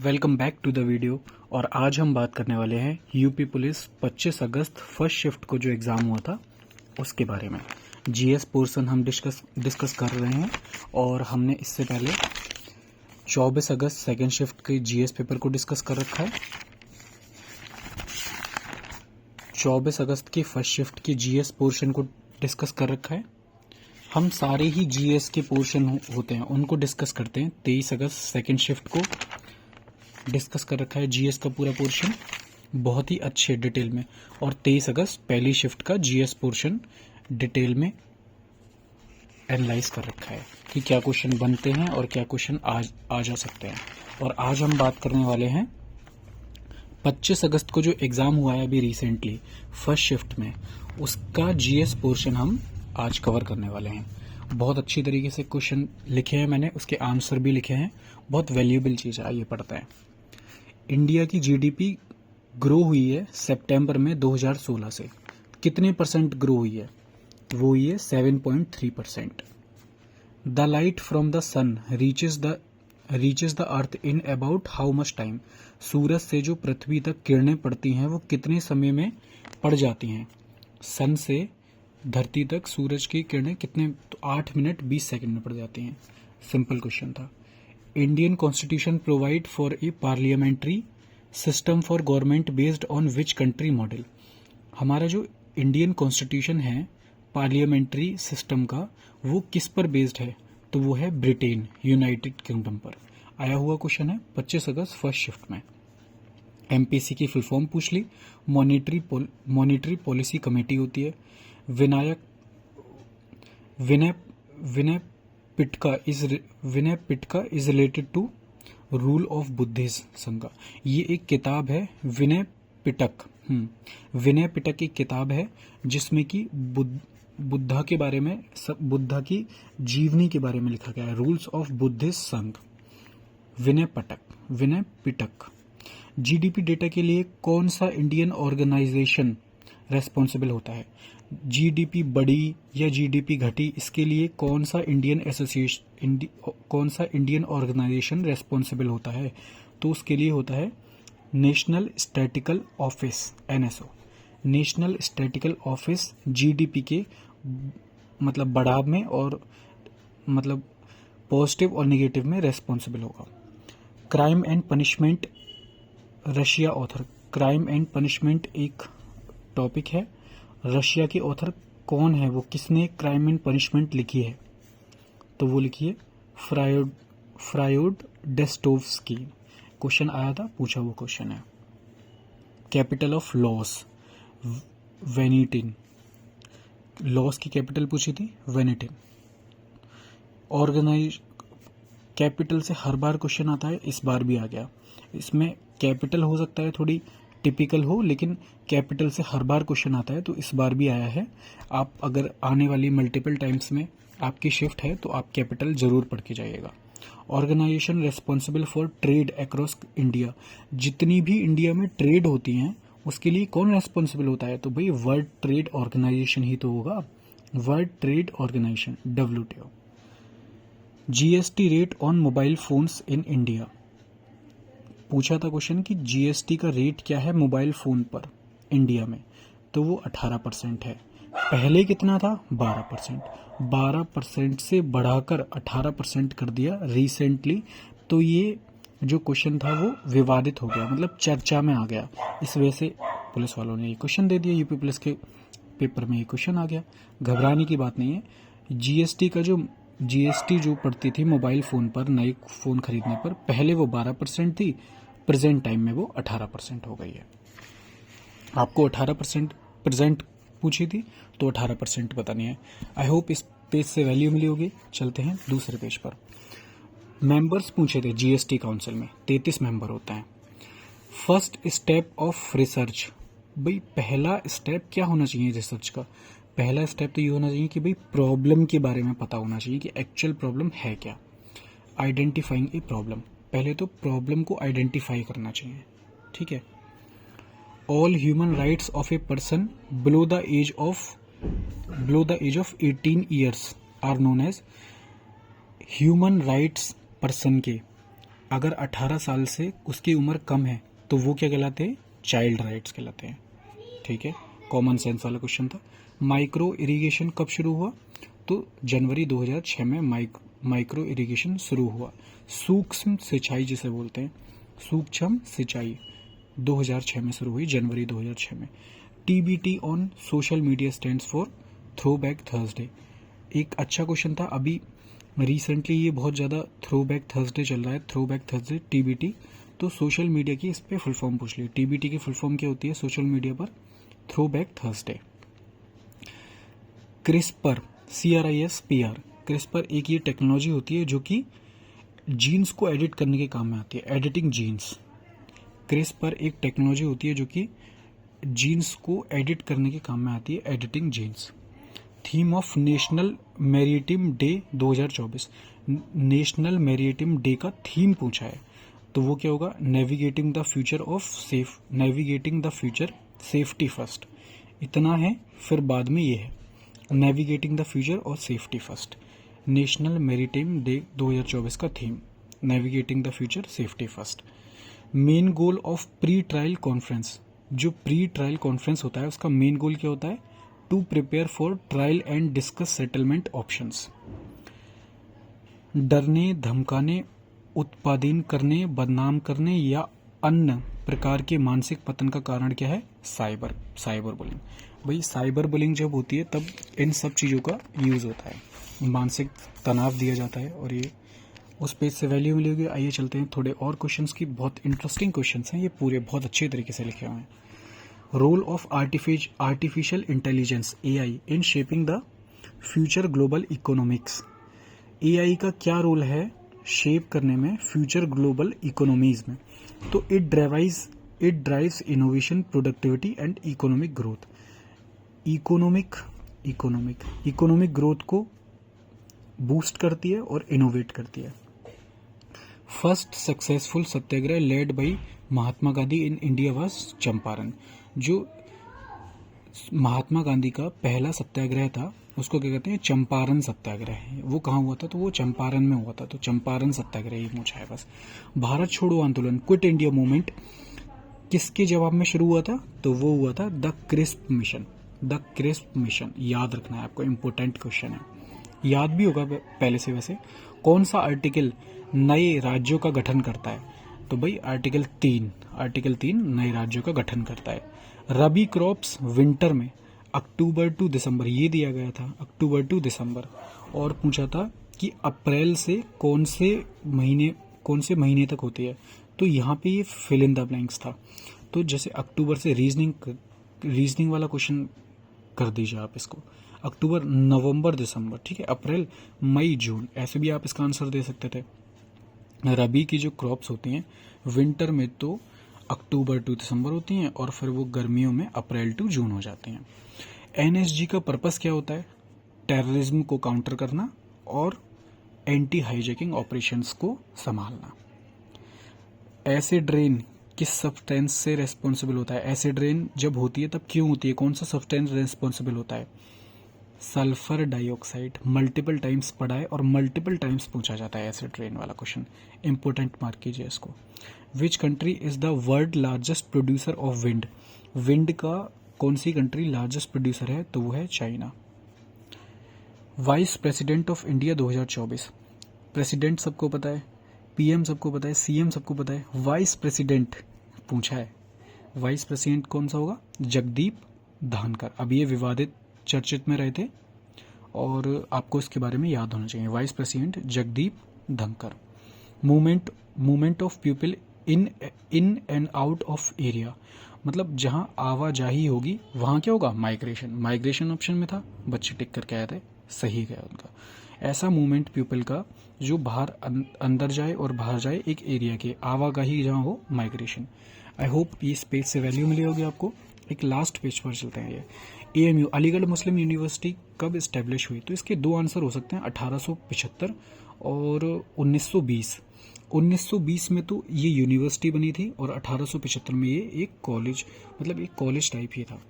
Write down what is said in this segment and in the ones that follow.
Welcome back to the video. और आज हम बात करने वाले हैं यूपी पुलिस 25 अगस्त फर्स्ट शिफ्ट को जो एग्ज़ाम हुआ था उसके बारे में। जीएस पोर्शन हम डिस्कस कर रहे हैं और हमने इससे पहले 24 अगस्त सेकेंड शिफ्ट के जीएस पेपर को डिस्कस कर रखा है। 24 अगस्त की फर्स्ट शिफ्ट की जीएस पोर्शन को डिस्कस कर रखा है। हम सारे ही जीएस के पोर्शन होते हैं उनको डिस्कस करते हैं। 23 अगस्त सेकेंड शिफ्ट को डिस्कस कर रखा है जीएस का पूरा पोर्शन बहुत ही अच्छे डिटेल में, और 23 अगस्त पहली शिफ्ट का जीएस पोर्शन डिटेल में एनालाइज कर रखा है कि क्या क्वेश्चन बनते हैं और क्या क्वेश्चन आ जा सकते हैं। और आज हम बात करने वाले हैं 25 अगस्त को जो एग्ज़ाम हुआ है अभी रिसेंटली फर्स्ट शिफ्ट में, उसका जीएस पोर्शन हम आज कवर करने वाले हैं। बहुत अच्छी तरीके से क्वेश्चन लिखे हैं मैंने, उसके आंसर भी लिखे हैं। बहुत वैल्यूएबल चीज़ है, आइए पढ़ते हैं। इंडिया की जीडीपी ग्रो हुई है सितंबर में 2016 से। कितने परसेंट ग्रो हुई है? वो हुई है 7.3%। The light from the sun reaches the earth in about how much time. सूरज से जो पृथ्वी तक किरणें पड़ती हैं वो कितने समय में पड़ जाती हैं? सन से धरती तक सूरज की किरणें कितने? तो 8 मिनट 20 सेकंड में पड़ जाती हैं। सिंपल क्वेश्चन था। Indian constitution provide for a parliamentary system for government based on which country model. हमारा जो इंडियन कॉन्स्टिट्यूशन है पार्लियामेंट्री सिस्टम का, वो किस पर बेस्ड है? तो वो है ब्रिटेन, यूनाइटेड किंगडम पर। आया हुआ क्वेश्चन है 25 अगस्त फर्स्ट शिफ्ट में। एमपीसी की फुल फॉर्म पूछ ली। मॉनिटरी पॉलिसी कमेटी होती है। Vinaya Pitaka is related to rule of Buddhism Sangha. ये एक किताब है विनय पिटक एक किताब है जिसमें कि बुद्धा के बारे में, बुद्धा की जीवनी के बारे में लिखा गया है। रूल्स ऑफ बुद्धिज्म संघ, विनय पिटक। जीडीपी डेटा के लिए कौन सा इंडियन ऑर्गेनाइजेशन रेस्पॉन्सिबल होता है? जीडीपी बढ़ी या जीडीपी घटी, इसके लिए कौन सा इंडियन ऑर्गेनाइजेशन रेस्पॉन्सिबल होता है? तो उसके लिए होता है national statistical office, NSO. National statistical office GDP के मतलब बढ़ाव में और मतलब पॉजिटिव और नेगेटिव में रेस्पॉन्सिबल होगा। Crime and punishment, Russia author. Crime and punishment एक टॉपिक है। रशिया के ऑथर कौन है? वो किसने क्राइम एंड पनिशमेंट लिखी है? तो वो लिखी है फ्रायोड डेस्टोव्स्की। क्वेश्चन आया था, पूछा वो क्वेश्चन है। Capital of Laos, Vientiane. Laos की कैपिटल पूछी थी वेनिटिन। ऑर्गेनाइज कैपिटल से हर बार क्वेश्चन आता है, इस बार भी आ गया। इसमें कैपिटल हो सकता है थोड़ी टिपिकल हो, लेकिन कैपिटल से हर बार क्वेश्चन आता है, तो इस बार भी आया है। आप अगर आने वाली मल्टीपल टाइम्स में आपकी शिफ्ट है तो आप कैपिटल जरूर पढ़ के जाइएगा। Organization responsible for trade across India. जितनी भी इंडिया में ट्रेड होती हैं उसके लिए कौन रेस्पॉन्सिबल होता है? तो भाई वर्ल्ड ट्रेड ऑर्गेनाइजेशन ही तो होगा, world trade organization, WTO। GST rate on mobile phones in India. पूछा था क्वेश्चन कि जीएसटी का रेट क्या है मोबाइल फोन पर इंडिया में, तो वो 18% है। पहले कितना था? 12%। 12% से बढ़ाकर 18% कर दिया रिसेंटली। तो ये जो क्वेश्चन था वो विवादित हो गया, मतलब चर्चा में आ गया। इस वजह से पुलिस वालों ने ये क्वेश्चन दे दिया, यूपी पुलिस के पेपर में ये क्वेश्चन आ गया। घबराने की बात नहीं है। जीएसटी जो पड़ती थी मोबाइल फ़ोन पर, नए फ़ोन खरीदने पर, पहले वो 12% थी, प्रेजेंट टाइम में वो 18% हो गई है। आपको 18% प्रेजेंट पूछी थी तो 18% बतानी है। आई होप इस पेज से वैल्यू मिली होगी। चलते हैं दूसरे पेज पर। मेंबर्स पूछे थे जीएसटी काउंसिल में, 33 मेंबर होते हैं। First step of research. भाई पहला स्टेप क्या होना चाहिए रिसर्च का? पहला स्टेप तो ये होना चाहिए कि भाई प्रॉब्लम के बारे में पता होना चाहिए कि एक्चुअल प्रॉब्लम है क्या। आइडेंटिफाइंग ए प्रॉब्लम, पहले तो प्रॉब्लम को आइडेंटिफाई करना चाहिए, ठीक है। All human rights of a person below the age of 18 years are known as human rights. Person के अगर 18 साल से उसकी उम्र कम है तो वो क्या कहलाते हैं? चाइल्ड राइट्स कहलाते हैं। ठीक है, कॉमन सेंस वाला क्वेश्चन था। माइक्रो इरिगेशन कब शुरू हुआ? तो जनवरी 2006 में माइक्रो इरिगेशन शुरू हुआ। सूक्ष्म सिंचाई जिसे बोलते हैं, सूक्ष्म सिंचाई 2006 में शुरू हुई, जनवरी 2006 में। TBT on social media stands for throwback Thursday. एक अच्छा क्वेश्चन था, अभी रिसेंटली ये बहुत ज़्यादा थ्रोबैक थर्सडे चल रहा है, थ्रोबैक थर्सडे टीबीटी। तो सोशल मीडिया की इस पर फुल फॉर्म पूछ ली। टीबीटी की फुल फॉर्म क्या होती है सोशल मीडिया पर? Throwback Thursday. CRISPR, CRISPR, CRISPR एक ये टेक्नोलॉजी होती है जो कि जीन्स को एडिट करने के काम में आती है, एडिटिंग जीन्स। क्रिस्पर एक टेक्नोलॉजी होती है जो कि जीन्स को एडिट करने के काम में आती है, editing genes. Theme of national maritime day 2024, national maritime day का थीम पूछा है, तो वो क्या होगा? Navigating the future of safe, navigating the future safety first. इतना है, फिर बाद में ये है नेविगेटिंग द फ्यूचर और safety first. National maritime day 2024 का theme navigating the future safety first. Main goal of pre trial conference, जो प्री ट्रायल कॉन्फ्रेंस होता है उसका मेन गोल क्या होता है? To prepare for trial and discuss settlement options. डरने, धमकाने, उत्पादन करने, बदनाम करने या अन्य प्रकार के मानसिक पतन का कारण क्या है? Cyber bullying. भाई साइबर बुलिंग जब होती है तब इन सब चीज़ों का यूज़ होता है, मानसिक तनाव दिया जाता है और ये उस पेज से वैल्यू मिलेगी। आइए चलते हैं थोड़े और क्वेश्चंस की, बहुत इंटरेस्टिंग क्वेश्चंस हैं ये, पूरे बहुत अच्छे तरीके से लिखे हुए हैं। Role of artificial intelligence AI in shaping the future global economics. AI का क्या रोल है शेप करने में फ्यूचर ग्लोबल इकोनॉमीज में? तो it drives innovation, productivity and economic growth. Economic growth को बूस्ट करती है और इनोवेट करती है। First successful Satyagraha led by Mahatma Gandhi in India was Champaran. जो महात्मा गांधी का पहला सत्याग्रह था उसको क्या कहते हैं? चंपारण सत्याग्रह। वो कहाँ हुआ था? तो वो चंपारण में हुआ था, तो चंपारण सत्याग्रह ही पूछा है बस। भारत छोड़ो आंदोलन, क्विट इंडिया मूवमेंट किसके जवाब में शुरू हुआ था? तो वो हुआ था the crisp mission. The crisp mission याद रखना है आपको, इंपॉर्टेंट क्वेश्चन है, याद भी होगा पहले से वैसे। कौन सा आर्टिकल नए राज्यों का गठन करता है? तो भाई आर्टिकल 3 नए राज्यों का गठन करता है। रबी क्रॉप्स विंटर में अक्टूबर टू दिसंबर, ये दिया गया था अक्टूबर टू दिसंबर। और पूछा था कि अप्रैल से कौन से महीने तक होती है? तो यहाँ पे ये फिल इन द ब्लैंक्स था। तो जैसे अक्टूबर से रीजनिंग वाला क्वेश्चन कर दीजिए आप इसको, अक्टूबर, नवंबर, दिसंबर, ठीक है, अप्रैल, मई, जून, ऐसे भी आप इसका आंसर दे सकते थे। रबी की जो क्रॉप्स होती हैं विंटर में तो अक्टूबर टू दिसंबर होती हैं और फिर वो गर्मियों में अप्रैल टू जून हो जाती हैं। NSG का पर्पस क्या होता है? टेररिज्म को काउंटर करना और एंटी हाईजैकिंग ऑपरेशंस को संभालना। एसिड रेन किस सब्सटेंस से रेस्पॉन्सिबल होता है? एसिड रेन जब होती है तब क्यों होती है? कौन सा सब्सटेंस रेस्पॉन्सिबल होता है? Sulphur dioxide. मल्टीपल टाइम्स पढ़ा है और मल्टीपल टाइम्स पूछा जाता है एसिड रेन वाला क्वेश्चन, इंपॉर्टेंट मार्क कीजिए इसको। Which country is the world largest producer of wind? Wind का कौन सी कंट्री लार्जेस्ट प्रोड्यूसर है? तो वो है China. Vice president of India 2024। President सबको पता है, PM सबको पता है, CM सबको पता है, वाइस प्रेसिडेंट पूछा है। वाइस प्रेसिडेंट कौन सा होगा? जगदीप धनखड़। अब ये विवादित चर्चित में रहे थे और आपको इसके बारे में याद होना चाहिए। Vice president Jagdeep Dhankhar. Movement of people in and out of area, मतलब जहां आवाजाही होगी वहां क्या होगा? माइग्रेशन ऑप्शन में था, बच्चे टिक करके आए थे, सही गया उनका। ऐसा मूवमेंट पीपल का जो बाहर अंदर जाए और बाहर जाए एक एरिया के, आवाजाही जहाँ हो, माइग्रेशन। आई होप इस पेज से वैल्यू मिली होगी आपको। एक लास्ट पेज पर चलते हैं। ये AMU अलीगढ़ मुस्लिम यूनिवर्सिटी कब इस्टेब्लिश हुई? तो इसके दो आंसर हो सकते हैं, 1875 और 1920। 1920 में तो ये यूनिवर्सिटी बनी थी और 1875 में ये एक कॉलेज, मतलब एक कॉलेज टाइप ही था।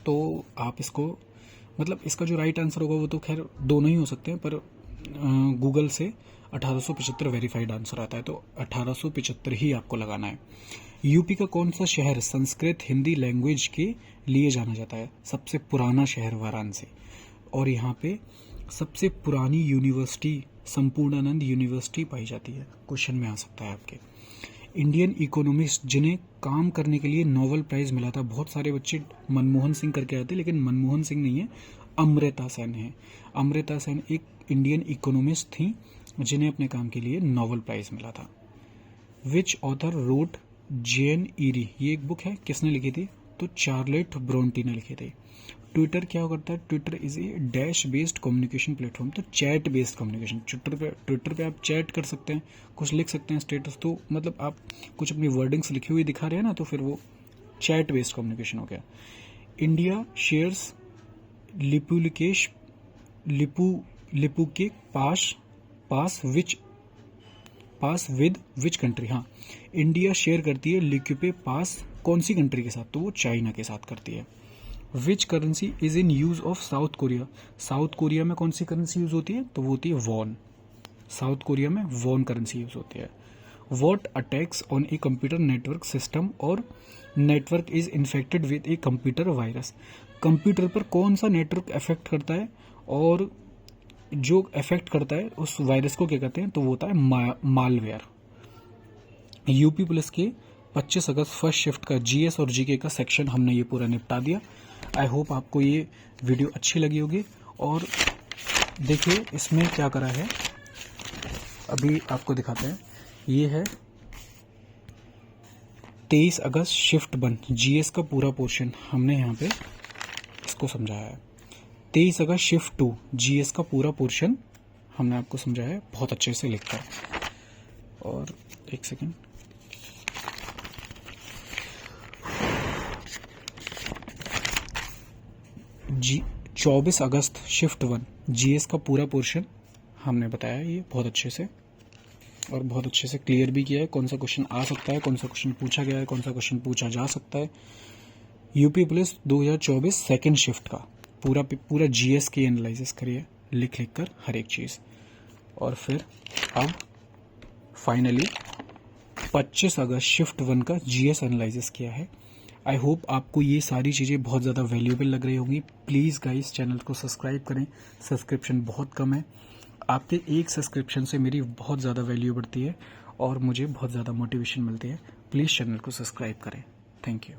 तो आप इसको, मतलब इसका जो राइट आंसर होगा वो तो खैर दोनों ही हो सकते हैं, पर गूगल से 1875 वेरीफाइड आंसर आता है, तो 1875 ही आपको लगाना है। यूपी का कौन सा शहर संस्कृत हिंदी लैंग्वेज के लिए जाना जाता है? सबसे पुराना शहर वाराणसी। और यहाँ पे सबसे पुरानी यूनिवर्सिटी संपूर्णानंद यूनिवर्सिटी पाई जाती है, क्वेश्चन में आ सकता है आपके। इंडियन इकोनॉमिस्ट जिन्हें काम करने के लिए नोबेल प्राइज मिला था, बहुत सारे बच्चे मनमोहन सिंह करके आए थे, लेकिन मनमोहन सिंह नहीं है, अमृता सेन है। अमृता सेन एक इंडियन इकोनॉमिस्ट थी जिन्हें अपने काम के लिए नोबेल प्राइज मिला था। Which author wrote Jane Eyre, ये एक बुक है, किसने लिखी थी? तो चार्लेट ब्रोंटी ने लिखी थी। ट्विटर क्या करता है? Twitter is a dash based communication platform, तो चैट बेस्ड कम्युनिकेशन। ट्विटर पे आप चैट कर सकते हैं, कुछ लिख सकते हैं स्टेटस, तो मतलब आप कुछ अपनी वर्डिंग्स लिखी हुई दिखा रहे हैं ना, तो फिर वो चैट बेस्ड कम्युनिकेशन हो गया। इंडिया शेयर्स लिपुलिकेश लिपू के पास विद विच कंट्री? हाँ, इंडिया शेयर करती है लिक्यूपे पास कौन सी कंट्री के साथ? तो वो चाइना के साथ करती है। Which currency is in use of South Korea? South Korea में कौन सी करेंसी यूज होती है? तो वो होती है वॉन। साउथ कोरिया में वॉन करेंसी यूज होती है। What attacks on a computer network system और network is infected with a computer virus? Computer पर कौन सा नेटवर्क अफेक्ट करता है, और जो अफेक्ट करता है उस वायरस को क्या कहते हैं? तो वो होता है मालवेयर। यूपी पुलिस के 25 अगस्त फर्स्ट शिफ्ट का जीएस और जीके का सेक्शन हमने ये पूरा निपटा दिया। आई होप आपको ये वीडियो अच्छी लगी होगी। और देखिए इसमें क्या करा है, अभी आपको दिखाते हैं। ये है 23 अगस्त शिफ्ट 1 जीएस का पूरा पोर्शन हमने यहाँ पे इसको समझाया है। 23 अगस्त शिफ्ट 2 जीएस का पूरा पोर्शन हमने आपको समझाया है बहुत अच्छे से लिखकर। और एक सेकेंड, 24 अगस्त शिफ्ट 1 जीएस का पूरा पोर्शन हमने बताया ये बहुत अच्छे से, और बहुत अच्छे से क्लियर भी किया है कौन सा क्वेश्चन आ सकता है, कौन सा क्वेश्चन पूछा गया है, कौन सा क्वेश्चन पूछा जा सकता है। यूपी पुलिस 2024 सेकेंड शिफ्ट का पूरा जीएस की एनालिसिस करिए लिख कर हर एक चीज़। और फिर अब फाइनली 25 अगस्त शिफ्ट 1 का जीएस एनालिसिस किया है। आई होप आपको ये सारी चीज़ें बहुत ज़्यादा वैल्यूएबल लग रही होंगी। प्लीज़ गाइस चैनल को सब्सक्राइब करें, सब्सक्रिप्शन बहुत कम है। आपके एक सब्सक्रिप्शन से मेरी बहुत ज़्यादा वैल्यू बढ़ती है और मुझे बहुत ज़्यादा मोटिवेशन मिलती है। प्लीज़ चैनल को सब्सक्राइब करें। Thank you.